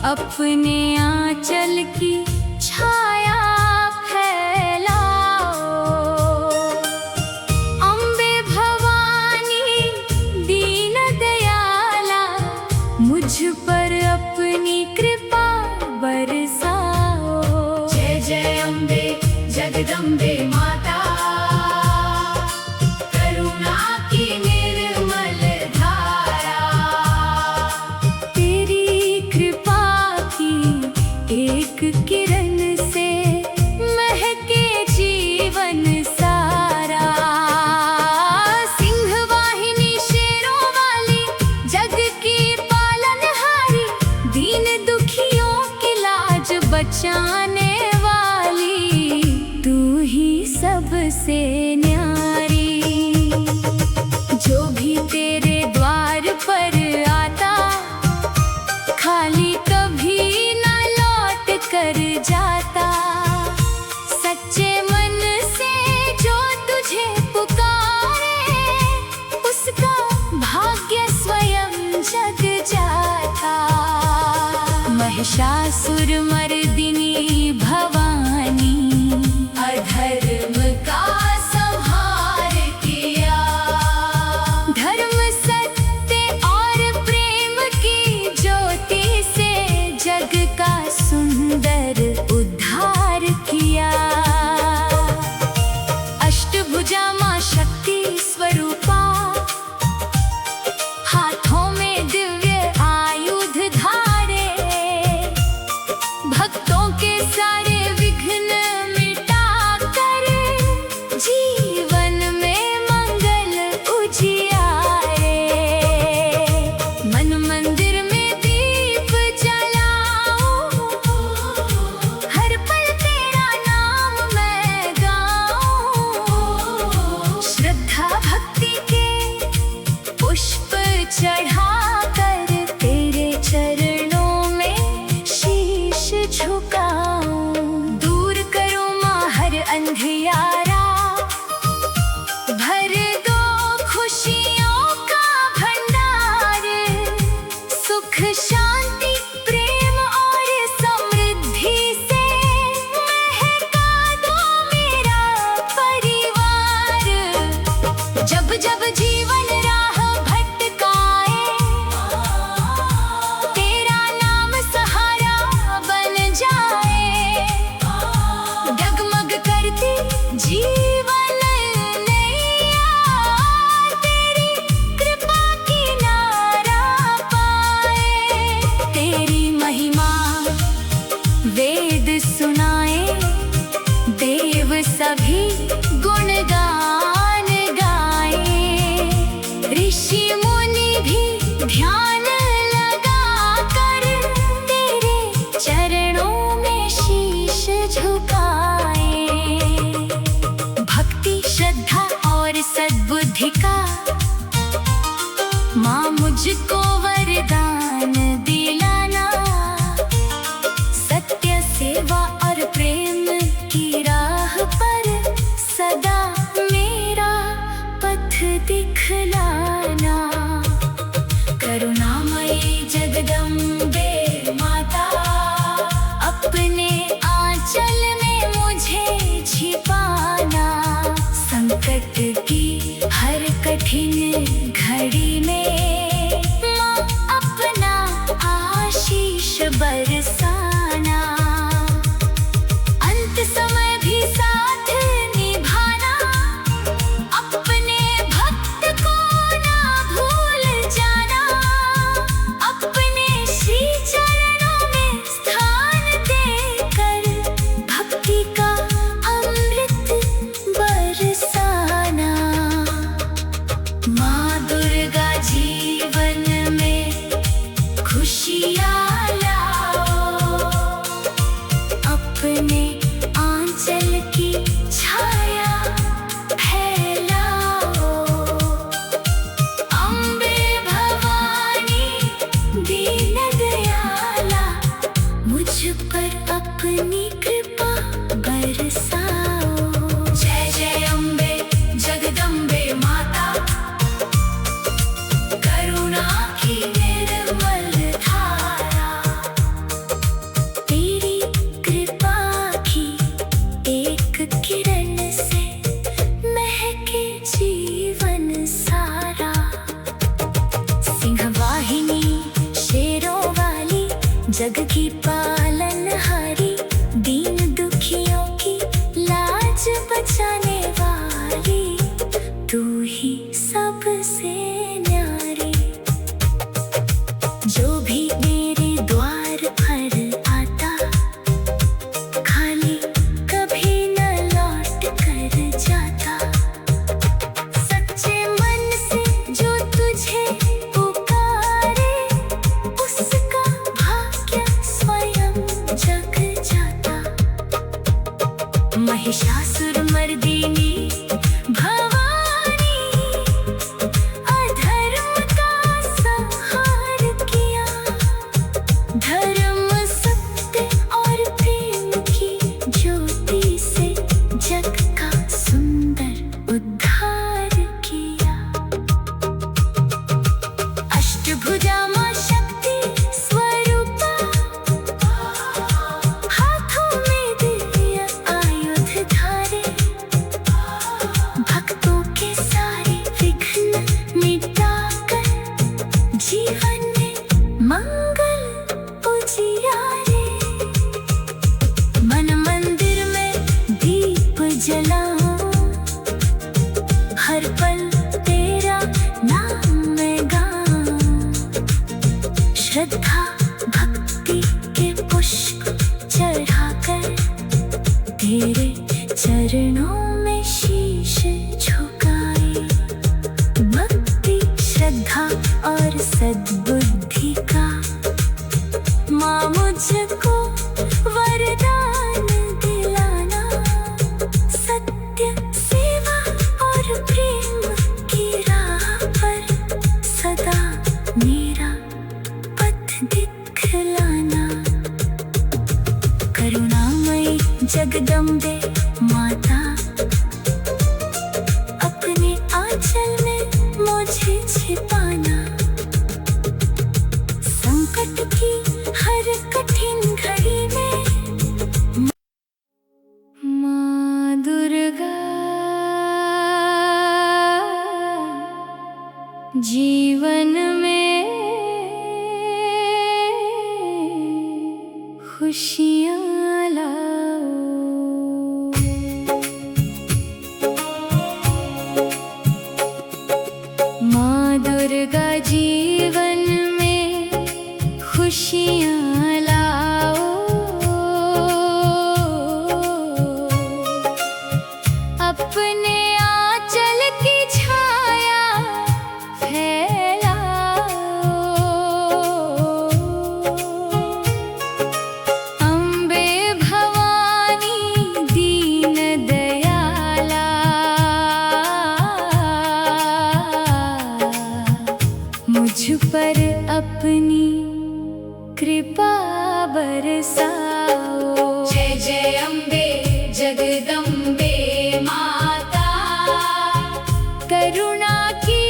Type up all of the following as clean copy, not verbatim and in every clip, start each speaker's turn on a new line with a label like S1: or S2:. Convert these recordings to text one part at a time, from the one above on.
S1: अपने आंचल की छाया फैलाओ। अम्बे भवानी दीन दयाला, मुझ पर अपनी कृपा बरसाओ।
S2: जय जय अम्बे जगदम्बे माता, करुणा की निर्मल धारा।
S1: तेरी कृपा की एक किरण से महके जीवन सारा। सिंह वाहिनी शेरों वाली, जग की पालनहारी, दीन दुखियों की लाज बचाने वाली, तू ही सबसे न्यारी। जो भी तेरे द्वार पर आता, खाली कभी ना लौट कर जाता। सच्चे मन से जो तुझे पुकारे, उसका भाग्य स्वयं जग जाता। महिषासुर मर्दिनी भवानी,
S2: अधर्म का संहार किया।
S1: धर्म सत्य और प्रेम की ज्योति से जग का सुंदर उद्धार किया। अष्टभुजा मां शक्ति स्वरूपा, हाथों में दिव्य आयुध धारे। भक्तों के सारे विघ्न मिटा कर, जीवन में मंगल उजियारे। मन मंदिर में दीप जलाऊं, हर पल तेरा नाम मैं गाऊं। श्रद्धा भक्ति के पुष्प चढ़ाकर, तेरे चरणों में शीश झुकाऊं। दूर करो मां हर अंधियारा, भर दो खुशियों का भंडार। सुख शांति प्रेम और समृद्धि से महका दो मेरा परिवार। जब जब जीवन राह भटकाए, तेरा नाम सहारा बन जाए। डगमग करती जीवन नैया, तेरी कृपा किनारा पाए। तेरी महिमा वेद सुनाए, देव सभी गुणगान गाए। ऋषि मुनि भी ध्यान लगा कर, तेरे चरणों में शीश झुकाए। भक्ति श्रद्धा और सद्बुद्धि का मां मुझको वरदान दिलाना। सत्य सेवा और प्रेम की राह पर सदा मेरा पथ दिखलाना। करुणामयी जगदम्बे माता, अपने आंचल में मुझे छिपाना। संकट की हर कठिन घड़ी में महिषासुरमर्दिनी भवानी, अधर्म का संहार किया। धर्म सत्य और प्रेम की ज्योति से जग का सुंदर उद्धार किया। अष्टभुजा मां शक्ति स्वरूपा, हाथों में दिव्य आयुध धारे, भक्तों के सारे विघ्न मिटाकर जीवन में मंगल उजियारे। मन मंदिर में दीप जलाऊं, हर पल तेरा नाम मैं गाऊं। श्रद्धा भक्ति के पुष्प चढ़ाकर तेरे चरणों में शीश झुकाए। भक्ति श्रद्धा और सद्बुद्धि का माँ मुझको वरदान दिलाना। सत्य सेवा और प्रेम की राह पर सदा मेरा पथ दिखलाना। करुणामयी जगदम्बे माता, अपने आंचल में मुझे छिपाना। संकट की हर कठिन घड़ी में माँ दुर्गा जीवन में खुशियाँ लाओ। माँ दुर्गा जीवन में खुशियाँ लाओ। अपने आंचल की छाया फैलाओ। अम्बे भवानी दीन दयाला, मुझ पर अपनी कृपा बरसाओ।
S2: जय जय अम्बे जगदम्बे माता,
S1: करुणा की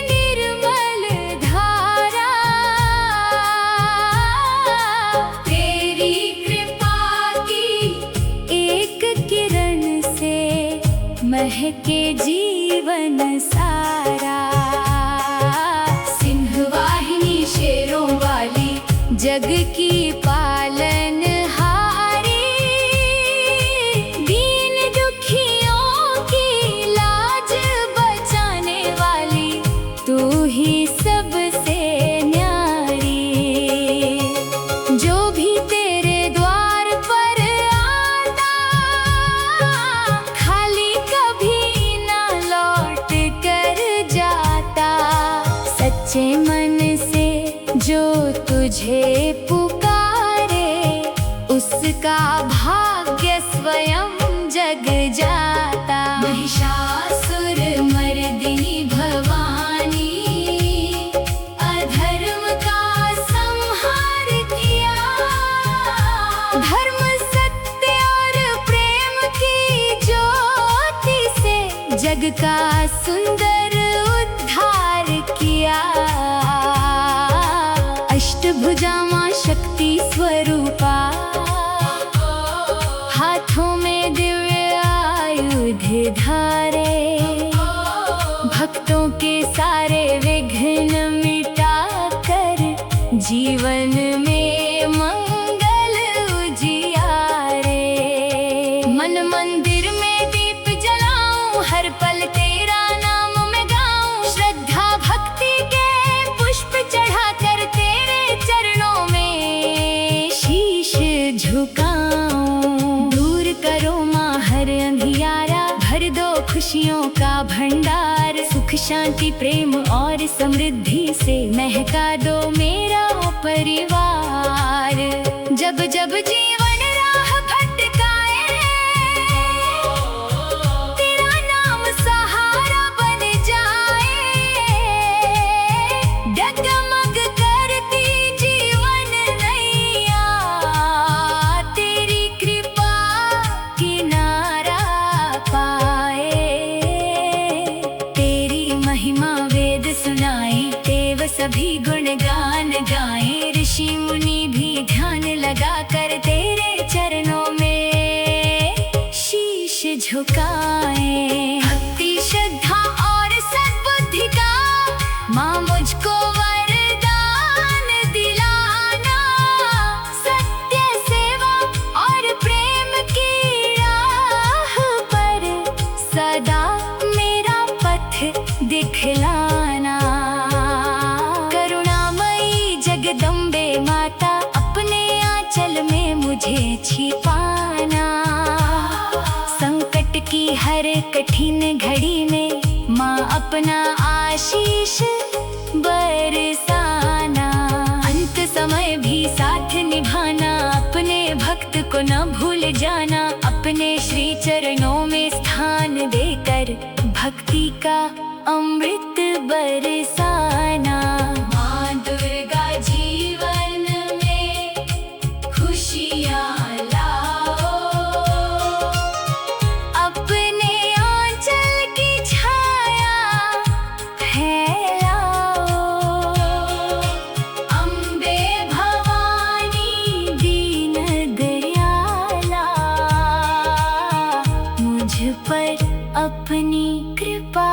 S1: निर्मल धारा,
S2: तेरी कृपा की
S1: एक किरण से महके जीवन सारा।
S2: सिंहवाहिनी शेरों वाली,
S1: जग की पालन हारी, दीन दुखियों की लाज बचाने वाली, तू ही सबसे न्यारी। जो भी तेरे द्वार पर आता, खाली कभी ना लौट कर जाता। सच्चे मन से जो तुझे पुकारे, उसका भाग्य स्वयं जग जाता।
S2: महिषासुरमर्दिनी भवानी, अधर्म का संहार किया।
S1: धर्म सत्य और प्रेम की ज्योति से जग का सुंदर उद्धार किया। अष्टभुजा मां शक्ति स्वरूपा, हाथों में दिव्य आयुध धारे, भक्तों के सारे विघ्न मिटाकर जीवन में मंगल उजियारे। मन मंदिर में दीप जलाऊं, हर पल तेरा नाम मैं गाऊं। श्रद्धा भक्ति के पुष्प चढ़ाकर तेरे चरणों में शीश झुकाऊं। दूर करो माँ हर अंधियारा, भर दो खुशियों का भंडार। सुख शांति प्रेम और समृद्धि से महका दो मेरा परिवार। जब जब जीवन राह भटकाए, झुकाए। भक्ति श्रद्धा और सद्बुद्धि का माँ मुझको वरदान दिलाना। सत्य सेवा और प्रेम की राह पर सदा मेरा पथ दिखलाना। करुणामयी जगदम्बे माता, अपने आंचल में मुझे छिपाना। संकट की हर कठिन घड़ी में माँ अपना आशीष बरसाना। अंत समय भी साथ निभाना, अपने भक्त को न भूल जाना। अपने श्री चरणों में स्थान देकर भक्ति का अमृत बरसाना।
S2: माँ दुर्गा जीवन में खुशियाँ लाओ,
S1: अपने आंचल की छाया फैलाओ।
S2: अम्बे भवानी
S1: दीन दयाला, मुझ पर अपनी कृपा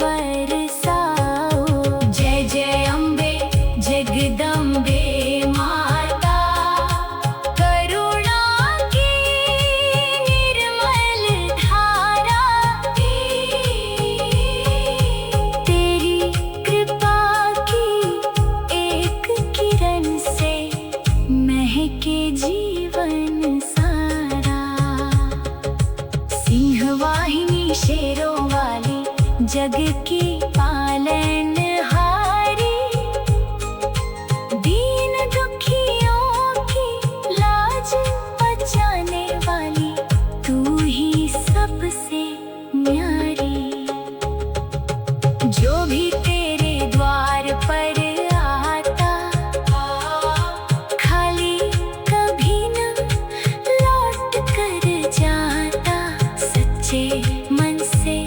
S1: बरसाओ।
S2: जय जय अम्बे जगदम्बे माता,
S1: करुणा की निर्मल धारा, तेरी कृपा की एक किरण से महके जीवन सारा। सिंह वाहिनी शेरों वाली, जग की पालन हारी, दीन दुखियों की लाज बचाने वाली, तू ही सबसे न्यारी। जो भी तेरे द्वार पर आता, खाली कभी न लौट कर जाता। सच्चे मन से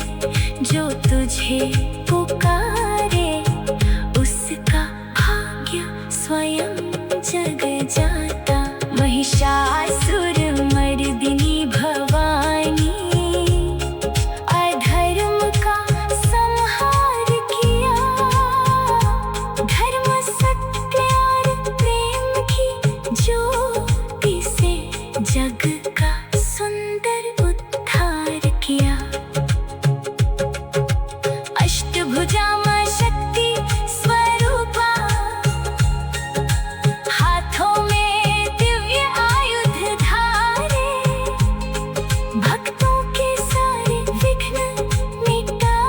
S1: जो तुझे पुकारे, उसका भाग्य स्वयं जग जाता। महिषासुर मर्दिनी भवानी, अधर्म का संहार किया। धर्म सत्य और प्रेम की ज्योति से जग का सुंदर उद्धार किया। अष्टभुजा मां शक्ति स्वरूपा, हाथों में दिव्य आयुध धारे। भक्तों के सारे विघ्न मिटा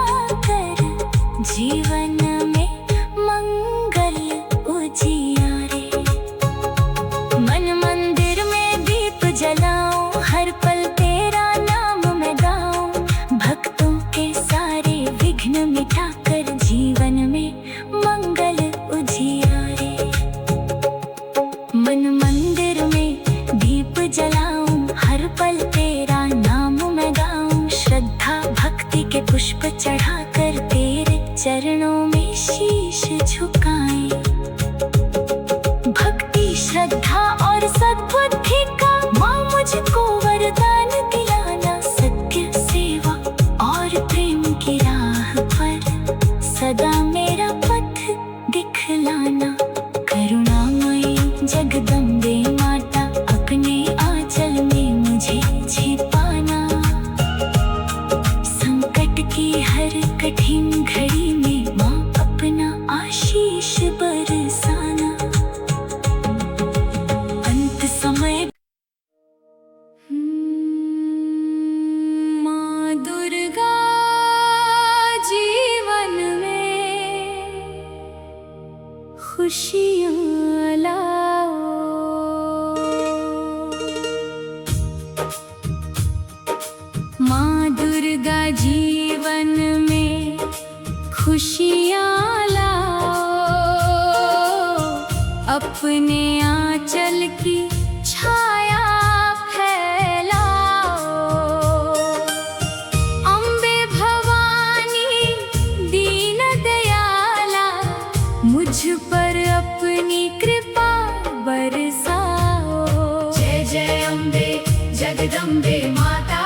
S1: कर जीवन में मंगल उजियारे। मन मंदिर में दीप जलाऊं, हर पल तेरा नाम मैं गाऊं। भक्तों के सारे विघ्न मिटा कर जीवन में मंगल उजियारे। मन मंदिर में दीप जलाऊं, हर पल तेरा नाम मैं गाऊं। श्रद्धा भक्ति के पुष्प चढ़ाकर तेरे चरणों में शीश झुकाएं। भक्ति श्रद्धा और सद्बुद्धि का माँ मुझको वरदान दिलाना। सत्य सेवा और प्रेम की राह पर सदा मेरा पथ दिखलाना। करुणामयी जगदम्बे माता, अपने आंचल में मुझे छिपाना। संकट की हर कठिन घड़ी में माँ अपना आशीष बरसाना। अंत समय माँ दुर्गा जीवन में खुशियाँ लाओ। माँ दुर्गा जीवन में खुशियाँ लाओ। अपने आंचल की छाया फैलाओ। अम्बे भवानी दीन दयाला, मुझ पर अपनी कृपा बरसाओ।
S2: जय जय अम्बे जगदम्बे माता,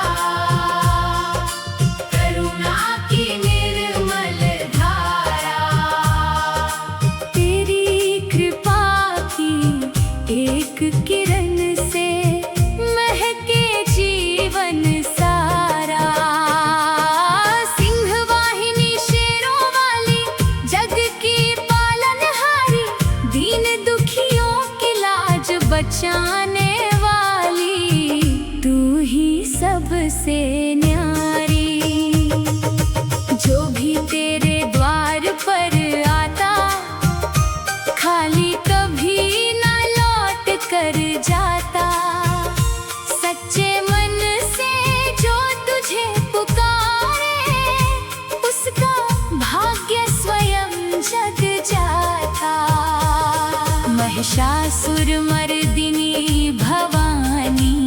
S1: बचाने वाली, तू ही सबसे न्यारी। जो भी तेरे द्वार पर आता, खाली कभी ना लौट कर जाता। सच्चे मन से जो तुझे पुकारे, उसका भाग्य स्वयं जग जाता। महिषासुर मर्दिनी भवानी,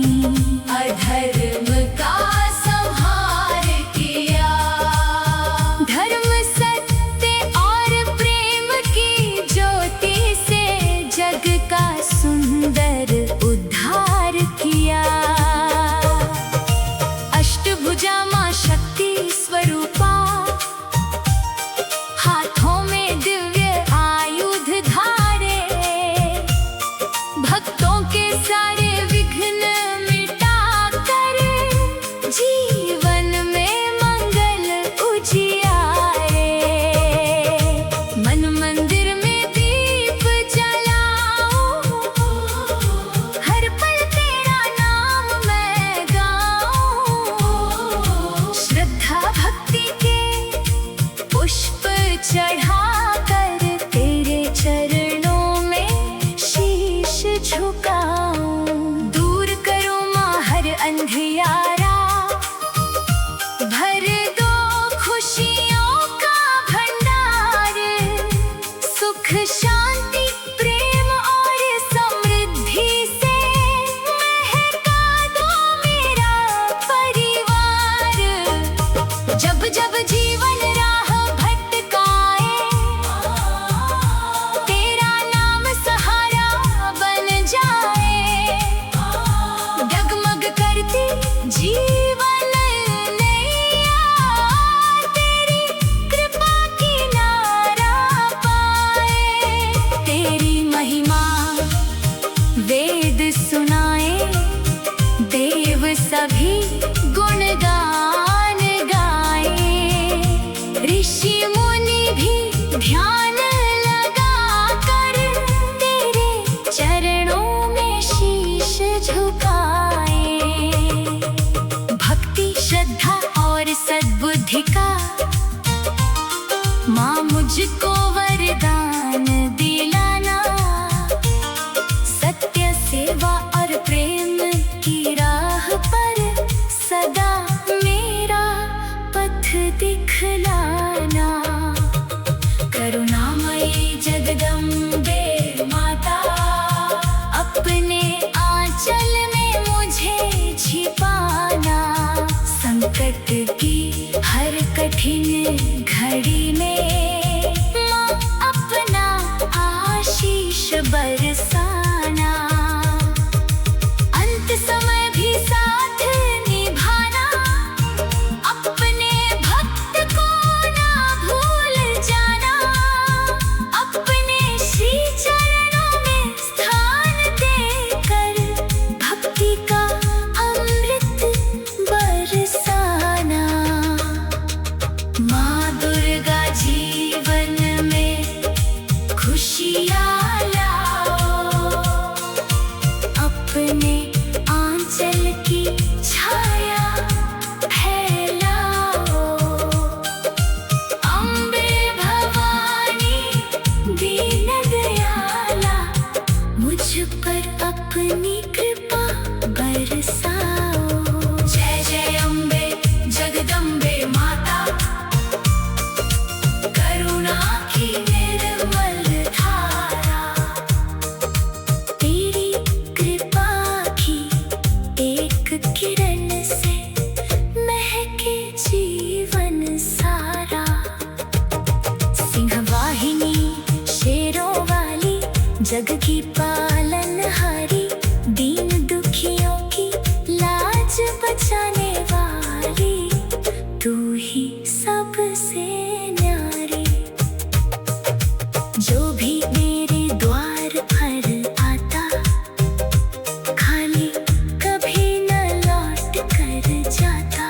S2: अधर्म का संहार किया।
S1: धर्म सत्य और प्रेम की ज्योति से जग का सुंदर उद्धार किया। अष्टभुजा मां शक्ति स्वरूपा, हाथों में दिव्य आयुध धारे। भक्तों के सारे विघ्न मिटा कर, जीवन में मंगल उजियारे। मन मंदिर में दीप जलाऊं, हर पल तेरा नाम मैं गाऊं। श्रद्धा भक्ति के पुष्प चढ़ा कर, तेरे चरणों में शीश झुकाऊं। दूर करो मां हर अंधियारा, भर दो खुशियों का भंडार। सुख शांति प्रेम और समृद्धि से महका दो मेरा परिवार। जब जब जीवन राह भटकाए, तेरा नाम सहारा बन जाए। डगमग करती जीवन नैया, तेरी कृपा किनारा पाए। तेरी महिमा वेद सुनाए, देव सभी गुणगान गाए। ऋषि मुनि भी ध्यान लगा कर, तेरे चरणों में शीश झुकाए। भक्ति श्रद्धा और सद्बुद्धि का मां मुझको वरदान दिलाना। सत्य सेवा और प्रेम की राह पर सदा मेरा पथ दिखलाना। करुणामयी जगदम्बे माता, अपने आंचल में मुझे छिपाना। संकट की हर कठिन घड़ी में मां अपना आशीष बरसाना। अंत समय भी साथ निभाना, अपने भक्त को ना भूल जाना। अपने श्री चरणों में स्थान देकर, भक्ति का अमृत बरसाना। माँ दुर्गा जीवन में खुशियाँ लाओ, अपने आंचल की छाया फैलाओ। अम्बे भवानी दीन दयाला, मुझ पर अपनी कृपा बरसाओ। जय जय अम्बे जगदम्बे माता, करुणा की निर्मल धारा। तेरी कृपा की एक किरण से महके जीवन सारा। सिंहवाहिनी शेरों वाली, जग की पालनहारी। दीन दुखियों की लाज बचाने वाली, तू ही सबसे न्यारी। जो भी मेरे द्वार पर आता, खाली कभी न लौट कर जाता।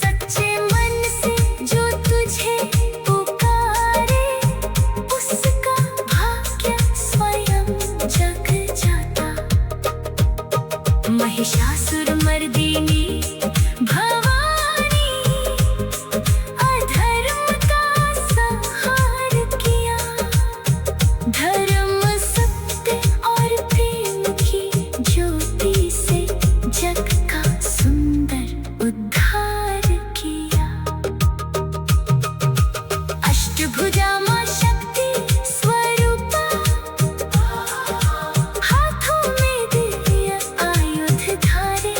S1: सच्चे मन से जो तुझे पुकारे, उसका भाग्य स्वयं जग जाता। महिषासुरमर्दिनी भवानी, अधर्म का संहार किया। धर्म सत्य और प्रेम की ज्योति से जग का सुंदर उद्धार किया। अष्टभुजा मां शक्ति स्वरूपा, हाथों में दिव्य आयुध धारे,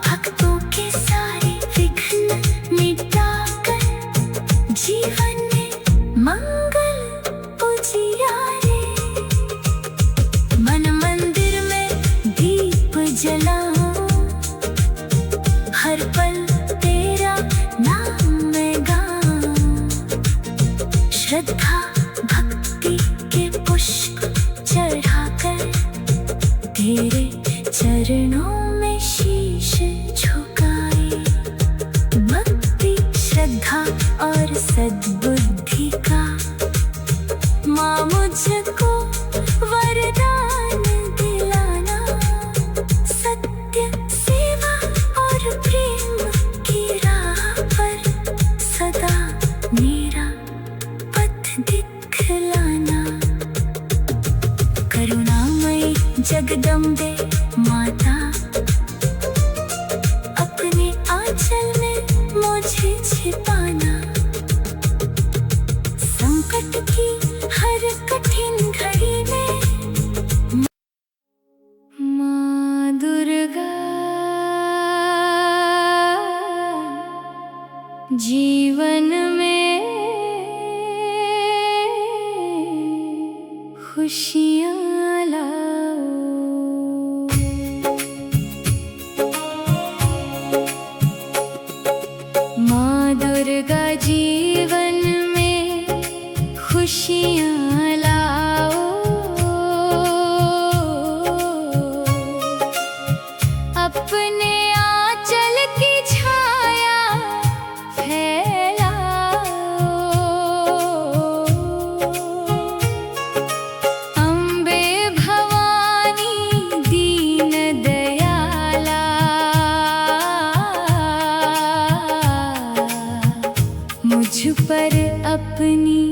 S1: भक्तों के सारे विघ्न मिटाकर जीवन में मंगल उजियारे। मन मंदिर में दीप जलाऊं, हर पल तेरा नाम मैं गाऊं। श्रद्धा भक्ति के पुष्प चढ़ाकर तेरे चरणों में शीश झुकाए। भक्ति श्रद्धा और सद्बुद्धि का माँ मुझको वरदान दिलाना। सत्य सेवा और प्रेम की राह पर सदा मेरा पथ दिखलाना। करुणामयी जगदम्बे माता, अपने आंचल में मुझे छिपाना। संकट की हर कठिन घड़ी में माँ दुर्गा जीवन में खुशियाँ लाओ। माँ दुर्गा जीवन में खुशियाँ लाओ। अपने आंचल की छाया फैलाओ। अम्बे भवानी दीन दयाला, मुझ पर अपनी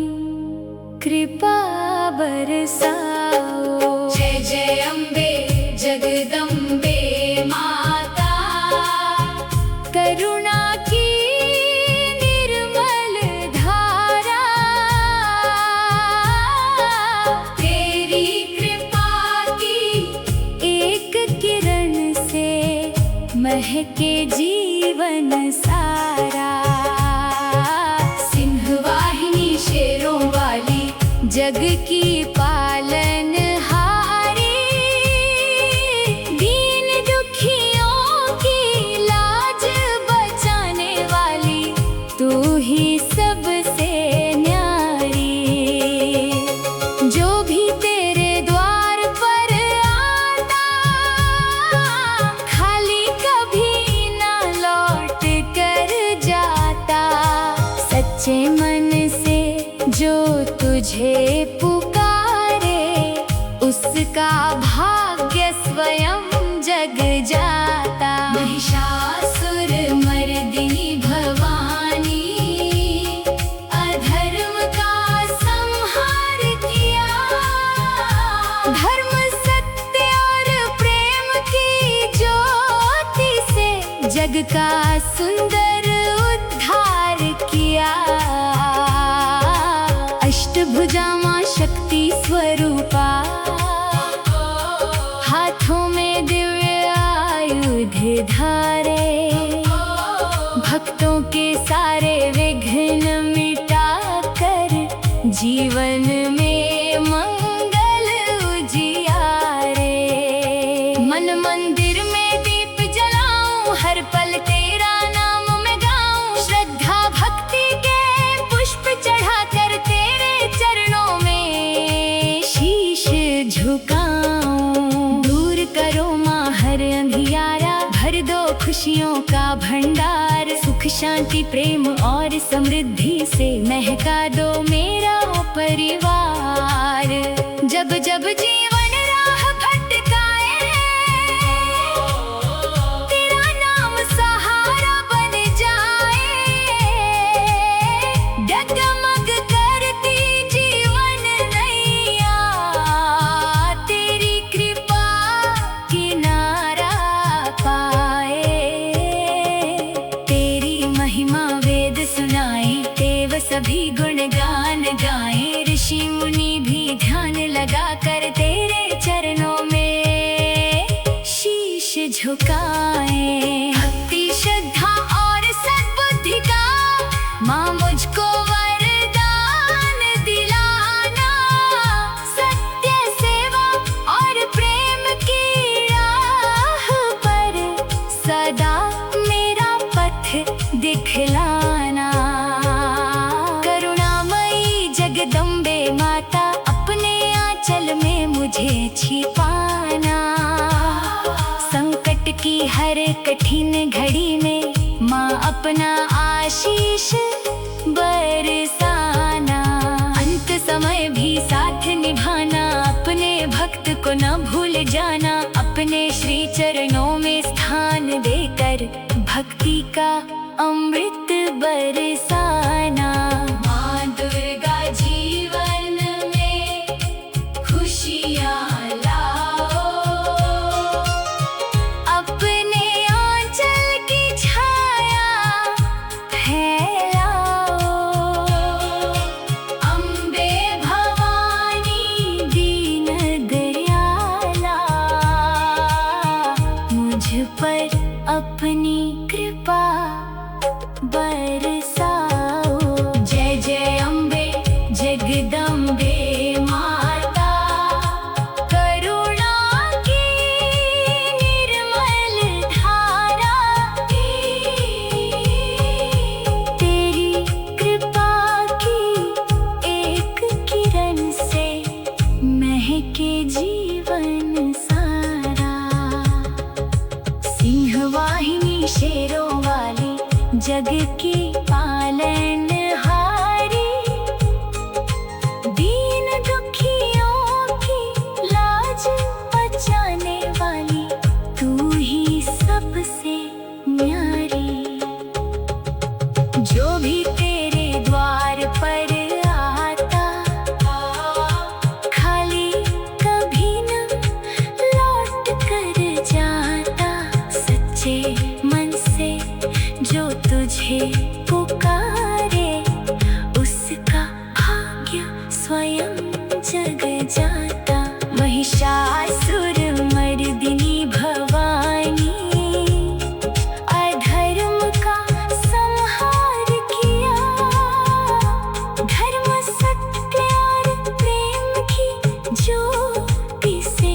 S1: कृपा बरसाओ।
S2: जय जय अम्बे जगदम्बे माता,
S1: करुणा की निर्मल धारा,
S2: तेरी कृपा की
S1: एक किरण से महके जीवन सारा।
S2: सिंहवाहिनी शेरों वाली,
S1: जग की पालन हारी, दीन दुखियों की लाज बचाने वाली, तू ही सबसे न्यारी। जो भी तेरे द्वार पर आता, खाली कभी ना लौट कर जाता। सच्चे मन से जो तुझे पुकारे, उसका भाग्य स्वयं जग जाता।
S2: महिषासुरमर्दिनी भवानी, अधर्म का संहार किया।
S1: धर्म सत्य और प्रेम की ज्योति से जग का सुंदर उद्धार किया। अष्टभुजा मां शक्ति स्वरूपा, हाथों में दिव्य आयुध धारे, भक्तों के सारे विघ्न मिटाकर जीवन में मंगल उजियारे। मन मंदिर में दीप जलाऊं, हर पल तेरा नाम मैं गाऊं। श्रद्धा भक्ति के पुष्प चढ़ाकर तेरे चरणों में शीश झुकाऊं। दूर करो माँ हर अंधियारा, भर दो खुशियों का भंडार। सुख शांति प्रेम और समृद्धि से महका दो मेरा परिवार। जब जब जीवन राह भटकाए, झुकाए। भक्ति श्रद्धा और सद्बुद्धि का माँ मुझको वरदान दिलाना। सत्य सेवा और प्रेम की राह पर सदा मेरा पथ दिखलाना। करुणामयी जगदम्बे माता अपने आंचल में मुझे छिपाना। संकट की हर कठिन घड़ी में माँ अपना आशीष बरसाना। अंत समय भी साथ निभाना, अपने भक्त को न भूल जाना। अपने श्री चरणों में स्थान देकर भक्ति का अमृत बरसाना।
S2: माँ दुर्गा जीवन में खुशियाँ लाओ,
S1: अपने आंचल की छाया फैलाओ।
S2: अम्बे भवानी
S1: दीन दयाला मुझ पर अपनी कृपा बरसाओ।
S2: जय जय अम्बे जगदम्बे माता,
S1: करुणा की निर्मल धारा। तेरी कृपा की एक किरण से महके जीवन सारा। सिंहवाहिनी शेरों वाली जग की पालनहारी, दीन दुखियों की लाज बचाने वाली, तू ही सबसे न्यारी। जो भी तेरे द्वार पर आता, खाली कभी न लौट कर जाता। सच्चे मन से जो तुझे पुकारे, उसका भाग्य स्वयं जग जाता। महिषासुर मर्दिनी भवानी, अधर्म का संहार किया। धर्म सत्य और प्रेम की ज्योति से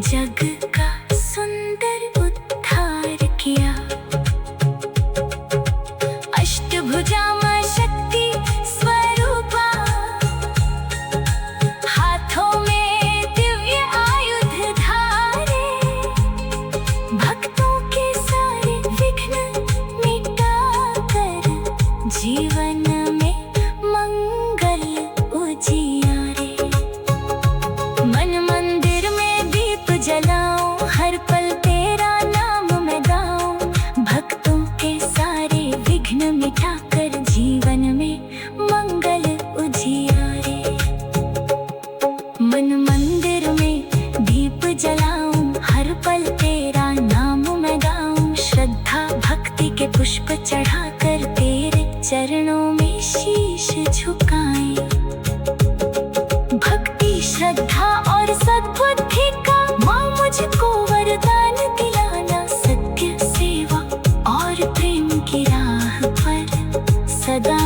S1: जग का सुंदर उद्धार किया। अष्टभुजा मां शक्ति स्वरूपा, हाथों में दिव्य आयुध धारे। भक्तों के सारे विघ्न मिटा कर जीवन में मंगल उजियारे। मन मंदिर में दीप जलाऊं, हर पल तेरा नाम मैं गाऊं। भक्तों के सारे विघ्न मिटा कर जीवन में मंगल उजियारे। मन मंदिर में दीप जलाऊं, हर पल तेरा नाम मैं गाऊं। श्रद्धा भक्ति के पुष्प चढ़ाकर तेरे चरणों में शीश झुकाएं। भक्ति श्रद्धा और सद्बुद्धि का माँ मुझको वरदान दिलाना। सत्य सेवा और प्रेम की राह पर सदा